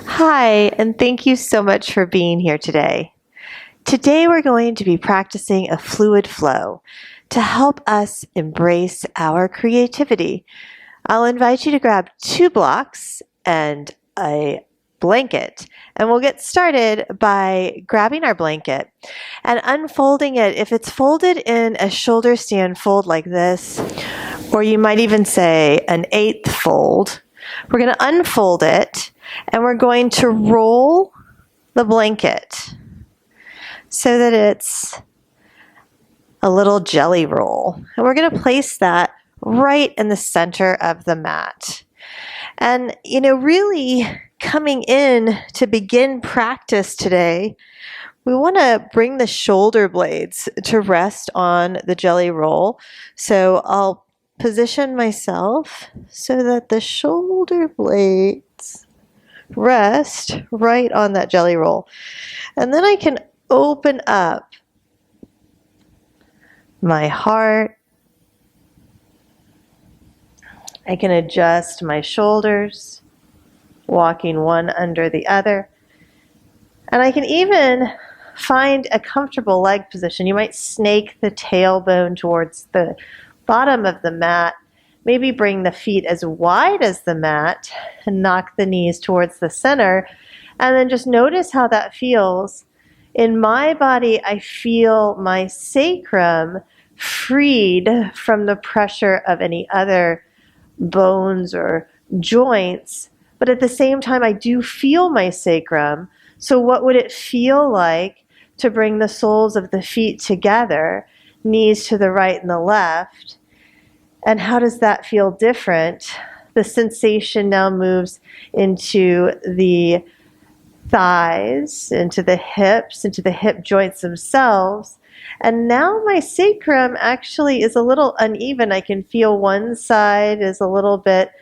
Hi, and thank you so much for being here today. Today we're going to be practicing a fluid flow to help us embrace our creativity. I'll invite you to grab 2 blocks and a blanket, and we'll get started by grabbing our blanket and unfolding it. If it's folded in a shoulder stand fold like this, or you might even say an 1/8 fold, we're going to unfold it and we're going to roll the blanket so that it's a little jelly roll. And we're going to place that right in the center of the mat. And, really coming in to begin practice today, we want to bring the shoulder blades to rest on the jelly roll. So I'll position myself so that the shoulder blades rest right on that jelly roll. And then I can open up my heart. I can adjust my shoulders, walking one under the other. And I can even find a comfortable leg position. You might snake the tailbone towards the bottom of the mat. Maybe bring the feet as wide as the mat and knock the knees towards the center. And then just notice how that feels. In my body, I feel my sacrum freed from the pressure of any other bones or joints. But at the same time, I do feel my sacrum. So what would it feel like to bring the soles of the feet together, knees to the right and the left? And how does that feel different? The sensation now moves into the thighs, into the hips, into the hip joints themselves. And now my sacrum actually is a little uneven. I can feel one side is a little bit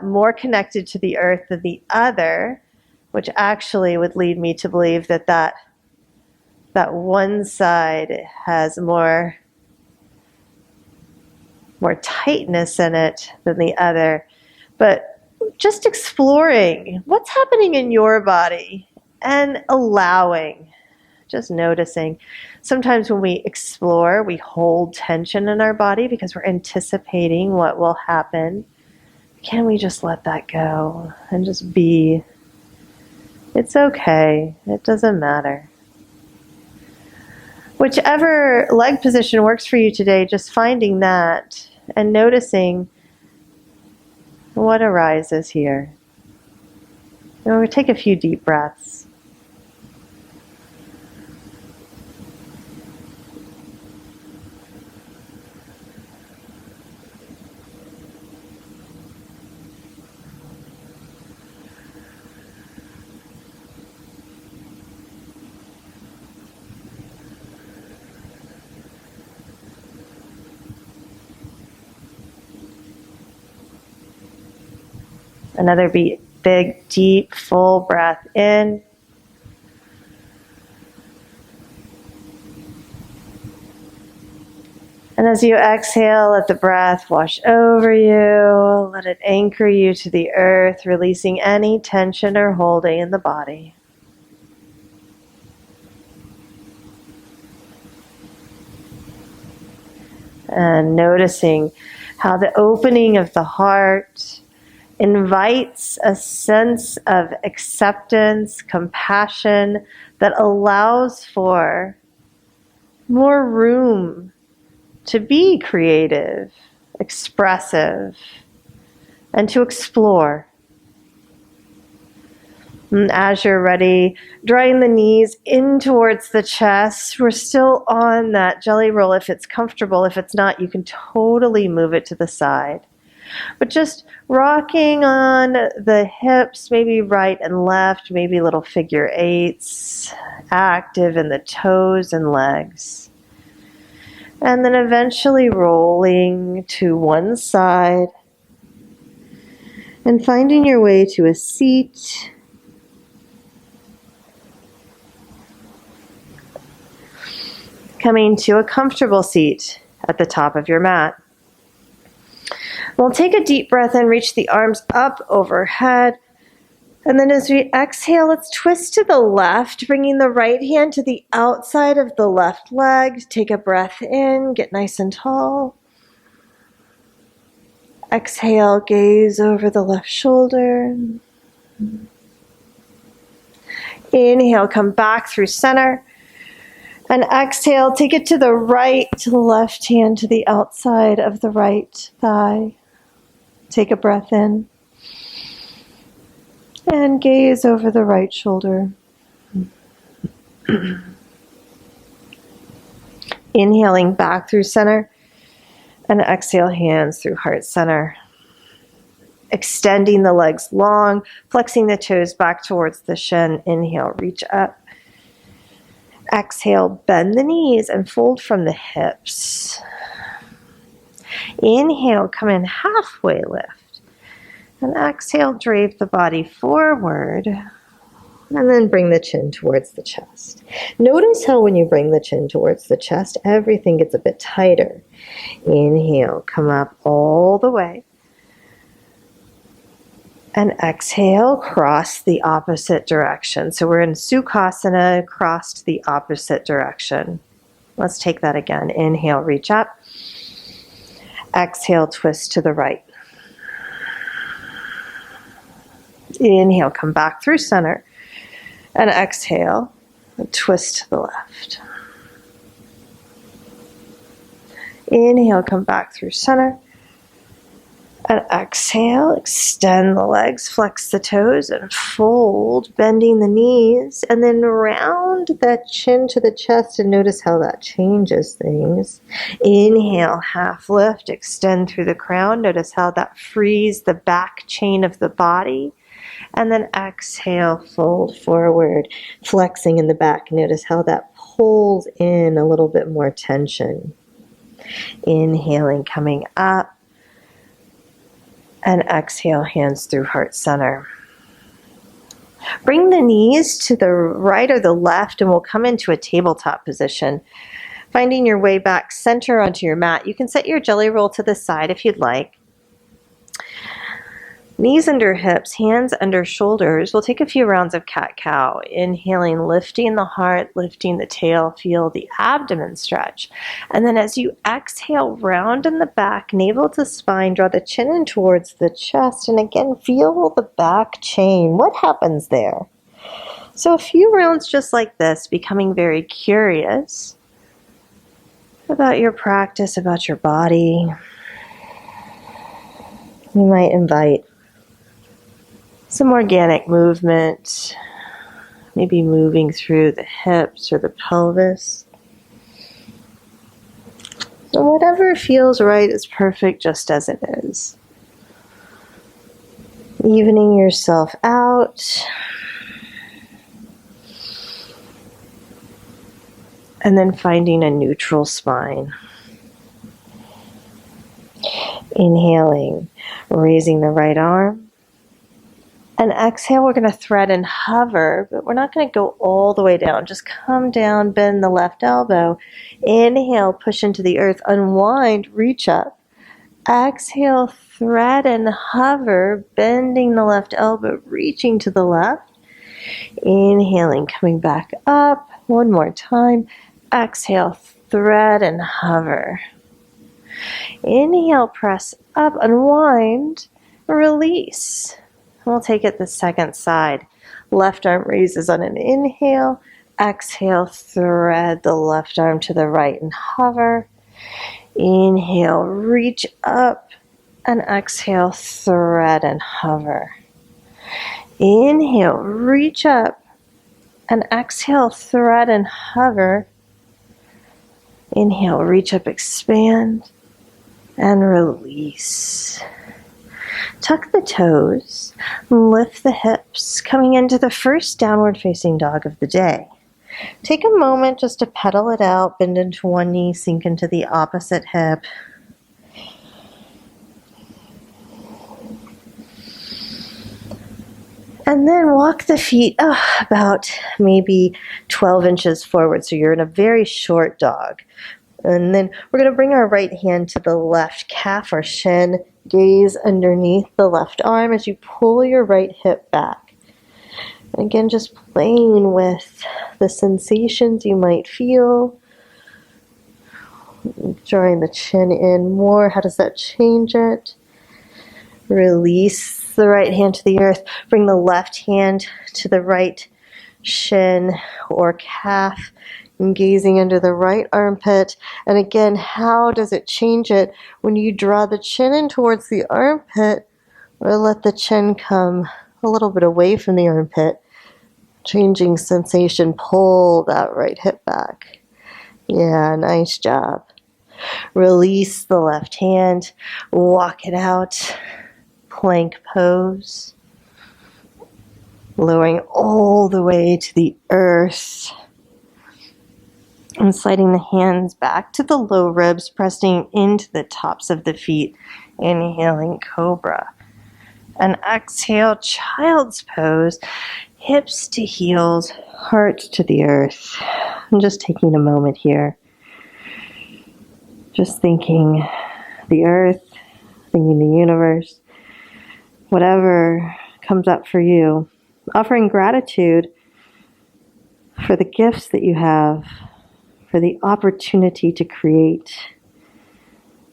more connected to the earth than the other, which actually would lead me to believe that one side has more tightness in it than the other. But just exploring what's happening in your body and allowing, just noticing. Sometimes when we explore, we hold tension in our body because we're anticipating what will happen. Can we just let that go and just be? It's okay. It doesn't matter. Whichever leg position works for you today, just finding that and noticing what arises here. And we're going to take a few deep breaths. Another big, deep, full breath in. And as you exhale, let the breath wash over you. Let it anchor you to the earth, releasing any tension or holding in the body. And noticing how the opening of the heart invites a sense of acceptance, compassion that allows for more room to be creative, expressive, and to explore. And as you're ready, drawing the knees in towards the chest. We're still on that jelly roll if it's comfortable. If it's not, you can totally move it to the side. But just rocking on the hips, maybe right and left, maybe little figure eights, active in the toes and legs. And then eventually rolling to one side and finding your way to a seat. Coming to a comfortable seat at the top of your mat. We'll take a deep breath and reach the arms up overhead. And then as we exhale, let's twist to the left, bringing the right hand to the outside of the left leg. Take a breath in, get nice and tall. Exhale, gaze over the left shoulder. Inhale, come back through center. And exhale, take it to the right, to the left hand to the outside of the right thigh. Take a breath in. And gaze over the right shoulder. Inhaling back through center. And exhale, hands through heart center. Extending the legs long, flexing the toes back towards the shin. Inhale, reach up. Exhale, bend the knees and fold from the hips. Inhale, come in halfway lift. And exhale, drape the body forward. And then bring the chin towards the chest. Notice how when you bring the chin towards the chest, everything gets a bit tighter. Inhale, come up all the way. And exhale, cross the opposite direction. So we're in Sukhasana, crossed the opposite direction. Let's take that again. Inhale, reach up. Exhale, twist to the right. Inhale, come back through center. And exhale, twist to the left. Inhale, come back through center. And exhale, extend the legs, flex the toes, and fold, bending the knees. And then round that chin to the chest and notice how that changes things. Inhale, half lift, extend through the crown. Notice how that frees the back chain of the body. And then exhale, fold forward, flexing in the back. Notice how that pulls in a little bit more tension. Inhaling, coming up. And exhale, hands through heart center. Bring the knees to the right or the left, and we'll come into a tabletop position. Finding your way back center onto your mat. You can set your jelly roll to the side if you'd like. Knees under hips, hands under shoulders. We'll take a few rounds of cat-cow. Inhaling, lifting the heart, lifting the tail. Feel the abdomen stretch. And then as you exhale, round in the back, navel to spine. Draw the chin in towards the chest. And again, feel the back chain. What happens there? So a few rounds just like this, becoming very curious about your practice, about your body. You might invite some organic movement, maybe moving through the hips or the pelvis. So whatever feels right is perfect just as it is. Evening yourself out. And then finding a neutral spine. Inhaling, raising the right arm. And exhale, we're going to thread and hover, but we're not going to go all the way down. Just come down, bend the left elbow. Inhale, push into the earth, unwind, reach up. Exhale, thread and hover, bending the left elbow, reaching to the left. Inhaling, coming back up. One more time. Exhale, thread and hover. Inhale, press up, unwind, release. We'll take it the second side. Left arm raises on an inhale. Exhale, thread the left arm to the right and hover. Inhale, reach up. And exhale, thread and hover. Inhale, reach up. And exhale, thread and hover. Inhale, reach up, expand. And release. Tuck the toes, lift the hips, coming into the first downward facing dog of the day. Take a moment just to pedal it out, bend into one knee, sink into the opposite hip. And then walk the feet about maybe 12 inches forward, so you're in a very short dog. And then we're going to bring our right hand to the left calf or shin. Gaze underneath the left arm as you pull your right hip back. And again, just playing with the sensations you might feel. Drawing the chin in more. How does that change it? Release the right hand to the earth. Bring the left hand to the right shin or calf. And gazing under the right armpit. And again, how does it change it when you draw the chin in towards the armpit or let the chin come a little bit away from the armpit? Changing sensation. Pull that right hip back. Yeah, nice job. Release the left hand. Walk it out. Plank pose. Lowering all the way to the earth. And sliding the hands back to the low ribs, pressing into the tops of the feet. Inhaling cobra. And exhale, child's pose. Hips to heels, heart to the earth. I'm just taking a moment here. Just thinking the earth, thinking the universe, whatever comes up for you. Offering gratitude for the gifts that you have, for the opportunity to create,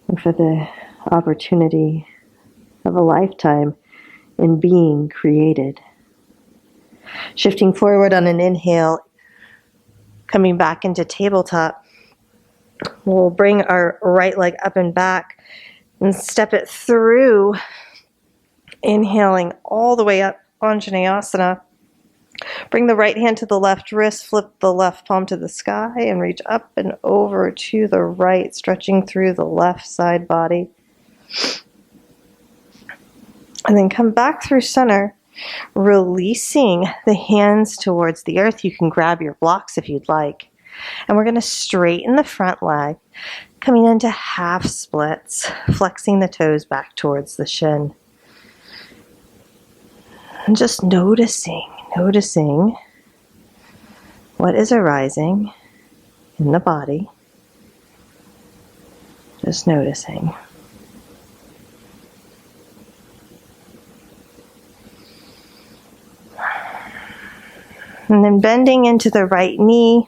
and for the opportunity of a lifetime in being created. Shifting forward on an inhale, coming back into tabletop. We'll bring our right leg up and back and step it through, inhaling all the way up, Anjaneyasana. Bring the right hand to the left wrist, flip the left palm to the sky, and reach up and over to the right, stretching through the left side body. And then come back through center, releasing the hands towards the earth. You can grab your blocks if you'd like. And we're going to straighten the front leg, coming into half splits, flexing the toes back towards the shin. And just noticing what is arising in the body. Just noticing. And then bending into the right knee.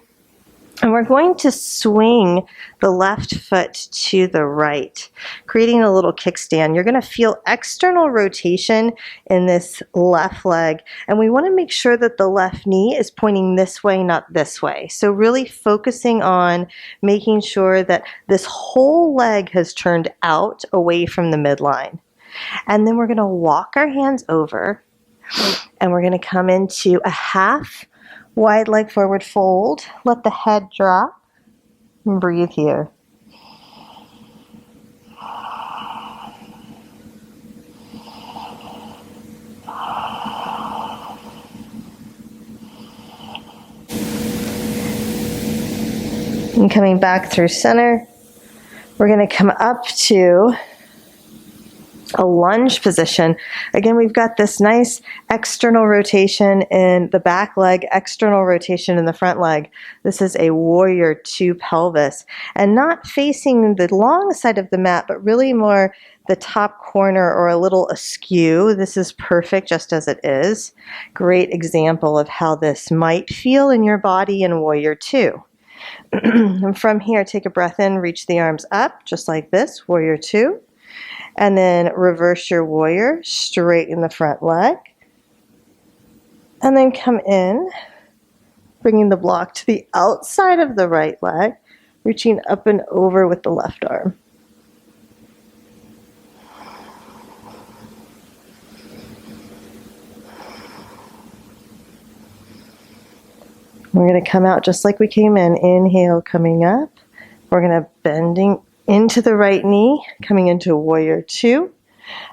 And we're going to swing the left foot to the right, creating a little kickstand. You're going to feel external rotation in this left leg. And we want to make sure that the left knee is pointing this way, not this way. So really focusing on making sure that this whole leg has turned out away from the midline. And then we're going to walk our hands over and we're going to come into a half wide leg forward fold. Let the head drop and breathe here. And coming back through center, we're going to come up to a lunge position. Again, we've got this nice external rotation in the back leg, external rotation in the front leg. This is a warrior two pelvis, and not facing the long side of the mat, but really more the top corner or a little askew. This is perfect just as it is. Great example of how this might feel in your body in warrior two. And from here, take a breath in, reach the arms up, just like this, warrior two. And then reverse your warrior, straighten the front leg. And then come in, bringing the block to the outside of the right leg, reaching up and over with the left arm. We're going to come out just like we came in. Inhale, coming up. We're going to bending into the right knee, coming into warrior two,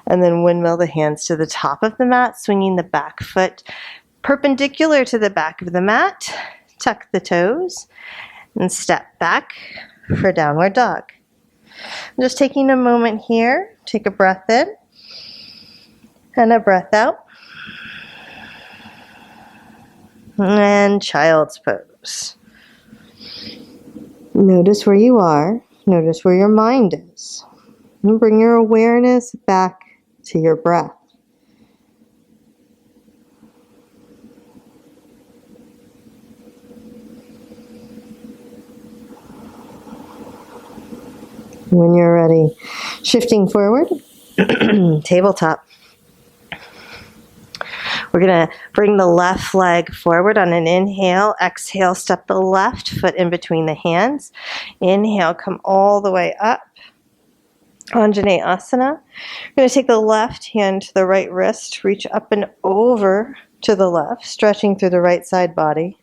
and then windmill the hands to the top of the mat, swinging the back foot perpendicular to the back of the mat. Tuck the toes and step back for downward dog. I'm just taking a moment here. Take a breath in and a breath out. And child's pose. Notice where you are. Notice where your mind is. And bring your awareness back to your breath. When you're ready, shifting forward, tabletop. We're going to bring the left leg forward on an inhale. Exhale, step the left foot in between the hands. Inhale, come all the way up. Anjaneyasana. We're going to take the left hand to the right wrist, reach up and over to the left, stretching through the right side body.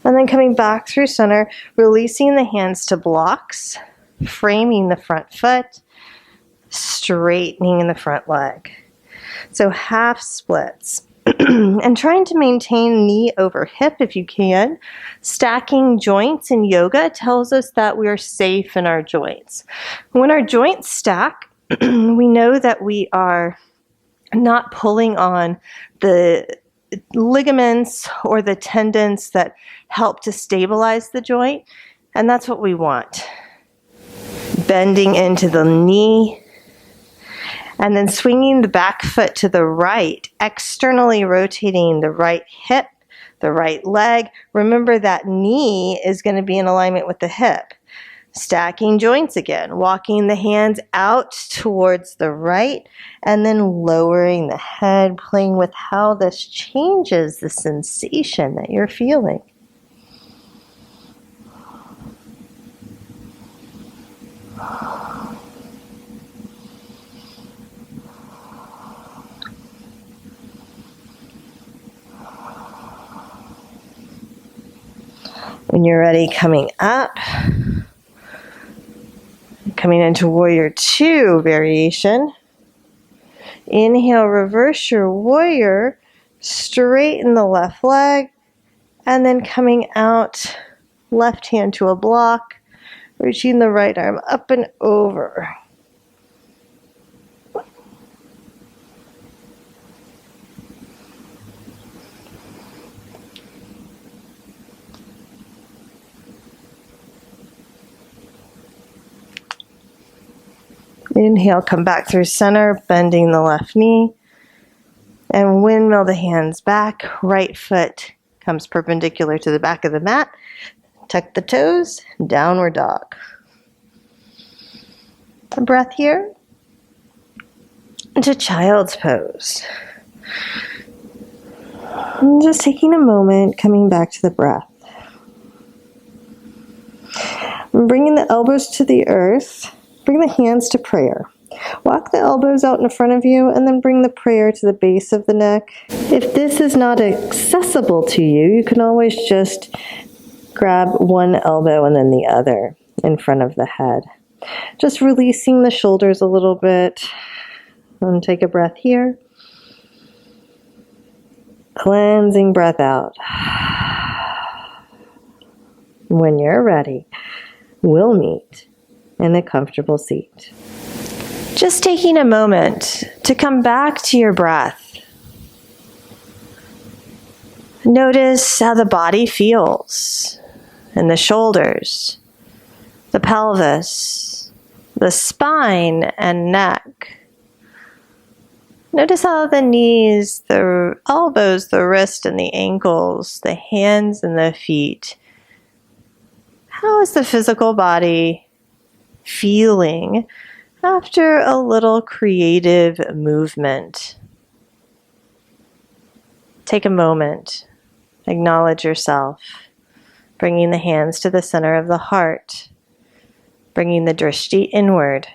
And then coming back through center, releasing the hands to blocks, framing the front foot, straightening the front leg. So half splits. And trying to maintain knee over hip if you can. Stacking joints in yoga tells us that we are safe in our joints. When our joints stack, we know that we are not pulling on the ligaments or the tendons that help to stabilize the joint, and that's what we want. Bending into the knee, and then swinging the back foot to the right, externally rotating the right hip, the right leg. Remember that knee is going to be in alignment with the hip. Stacking joints again, walking the hands out towards the right, and then lowering the head, playing with how this changes the sensation that you're feeling. When you're ready, coming up, coming into Warrior 2 variation. Inhale, reverse your warrior, straighten the left leg, and then coming out, left hand to a block, reaching the right arm up and over. Inhale, come back through center, bending the left knee, and windmill the hands back. Right foot comes perpendicular to the back of the mat. Tuck the toes, downward dog. A breath here. Into child's pose. And just taking a moment, coming back to the breath. Bringing the elbows to the earth. Bring the hands to prayer. Walk the elbows out in front of you and then bring the prayer to the base of the neck. If this is not accessible to you, you can always just grab one elbow and then the other in front of the head. Just releasing the shoulders a little bit. And take a breath here. Cleansing breath out. When you're ready, we'll meet in a comfortable seat. Just taking a moment to come back to your breath. Notice how the body feels in the shoulders, the pelvis, the spine and neck. Notice how the knees, the elbows, the wrist and the ankles, the hands and the feet. How is the physical body feeling after a little creative movement? Take a moment, acknowledge yourself, bringing the hands to the center of the heart, bringing the drishti inward.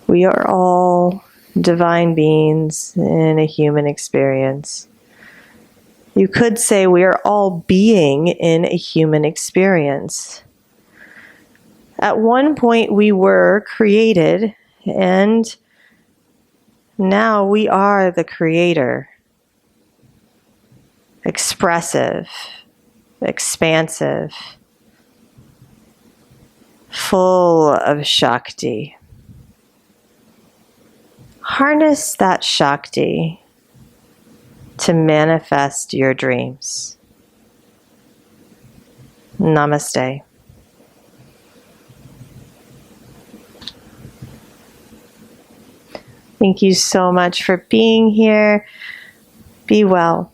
We are all divine beings in a human experience. You could say we are all being in a human experience. At one point we were created, and now we are the creator. Expressive, expansive, full of Shakti. Harness that Shakti to manifest your dreams. Namaste. Thank you so much for being here. Be well.